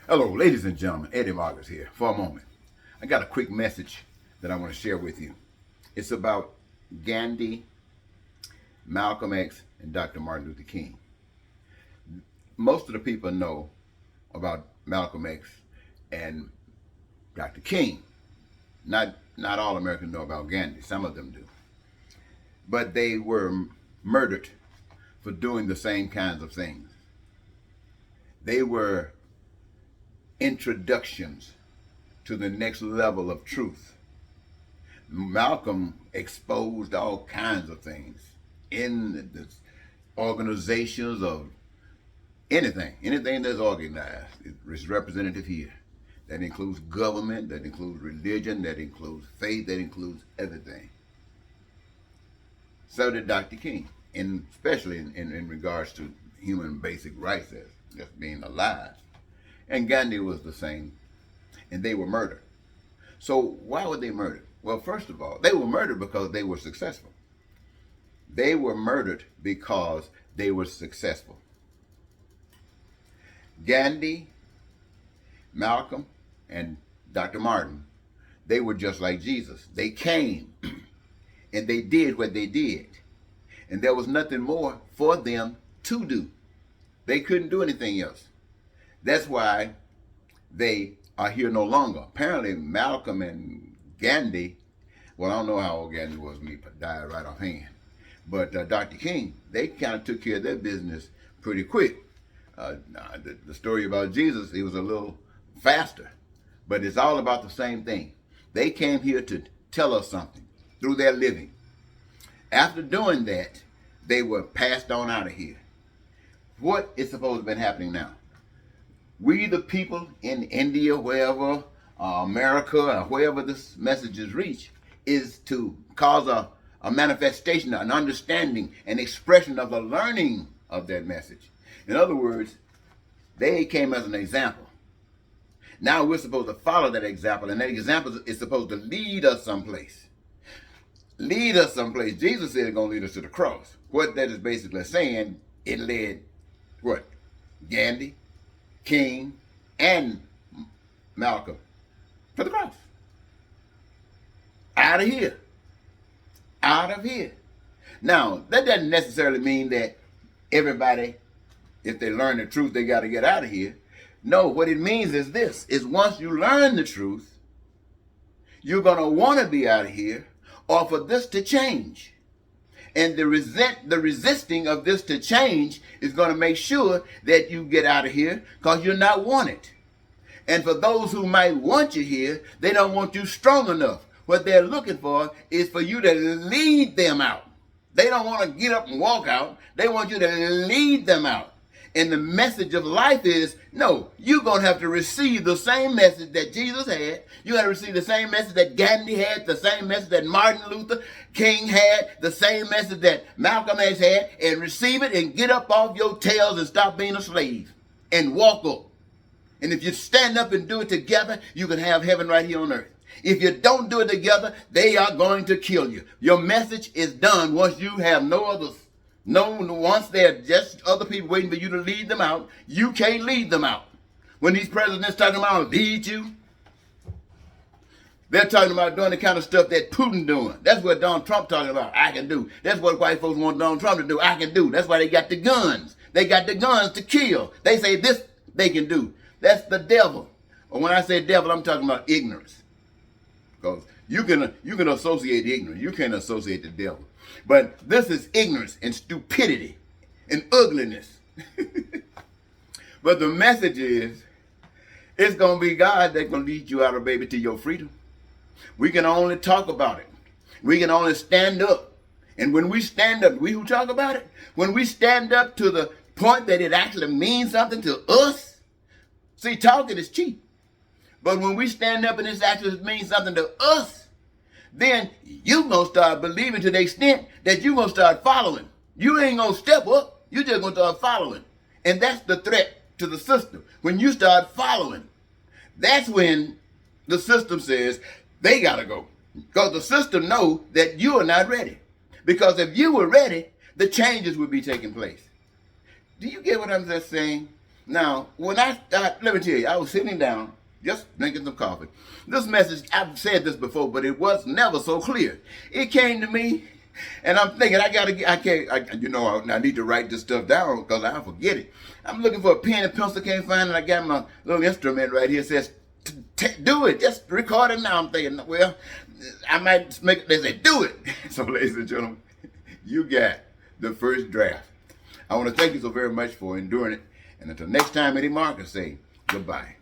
Hello, ladies and gentlemen. Eddie Vargas here for a moment. I got a quick message that I want to share with you. It's about Gandhi, Malcolm X, and Dr. Martin Luther King. Most of the people know about Malcolm X and Dr. King. Not all Americans know about Gandhi. Some of them do. But they were murdered for doing the same kinds of things. They were introductions to the next level of truth. Malcolm exposed all kinds of things in the organizations of anything that's organized is representative here. That includes government, that includes religion, that includes faith, that includes everything. So did Dr. King, especially in regards to human basic rights as just being alive. And Gandhi was the same, and they were murdered. So why were they murdered? Well, first of all, they were murdered because they were successful. They were murdered because they were successful. Gandhi, Malcolm, and Dr. Martin, they were just like Jesus. They came and they did what they did. And there was nothing more for them to do. They couldn't do anything else. That's why they are here no longer. Apparently, Malcolm and Gandhi, well, I don't know how old Gandhi was when he died right offhand. But Dr. King, they kind of took care of their business pretty quick. The story about Jesus, he was a little faster. But it's all about the same thing. They came here to tell us something through their living. After doing that, they were passed on out of here. What is supposed to have been happening now? We, the people in India, wherever, America, or wherever this message is reached, is to cause a manifestation, an understanding, an expression of the learning of that message. In other words, they came as an example. Now we're supposed to follow that example, and that example is supposed to lead us someplace. Lead us someplace. Jesus said it's going to lead us to the cross. What that is basically saying, it led, what? Gandhi, King, and Malcolm to the cross. Out of here. Out of here. Now, that doesn't necessarily mean that everybody, if they learn the truth, they got to get out of here. No, what it means is this, is once you learn the truth, you're going to want to be out of here or for this to change. And the resisting of this to change is going to make sure that you get out of here because you're not wanted. And for those who might want you here, they don't want you strong enough. What they're looking for is for you to lead them out. They don't want to get up and walk out. They want you to lead them out. And the message of life is, no, you're going to have to receive the same message that Jesus had. You got to receive the same message that Gandhi had, the same message that Martin Luther King had, the same message that Malcolm X had, and receive it and get up off your tails and stop being a slave and walk up. And if you stand up and do it together, you can have heaven right here on earth. If you don't do it together, they are going to kill you. Your message is done once you have no others. No, once they're just other people waiting for you to lead them out, you can't lead them out. When these presidents talking about lead you, they're talking about doing the kind of stuff that Putin doing. That's what Donald Trump talking about. I can do. That's what white folks want Donald Trump to do. I can do. That's why they got the guns. They got the guns to kill. They say this they can do. That's the devil. Or when I say devil, I'm talking about ignorance. Because you can associate ignorance. You can't associate the devil. But this is ignorance and stupidity and ugliness. But the message is, it's going to be God that's going to lead you out of, baby, to your freedom. We can only talk about it. We can only stand up. And when we stand up, we who talk about it, when we stand up to the point that it actually means something to us, see, talking is cheap. But when we stand up and this actually means something to us, then you're going to start believing to the extent that you're going to start following. You ain't going to step up. You're just going to start following. And that's the threat to the system. When you start following, that's when the system says they got to go. Because the system knows that you are not ready. Because if you were ready, the changes would be taking place. Do you get what I'm just saying? Now, when let me tell you, I was sitting down, just drinking some coffee. This message, I've said this before, but it was never so clear. It came to me, and I'm thinking, I need to write this stuff down because I'll forget it. I'm looking for a pen and pencil, can't find it. I got my little instrument right here. It says, do it, just record it now. I'm thinking, well, I might make it. They say, do it. So, ladies and gentlemen, you got the first draft. I want to thank you so very much for enduring it. And until next time, Eddie Marcus say goodbye.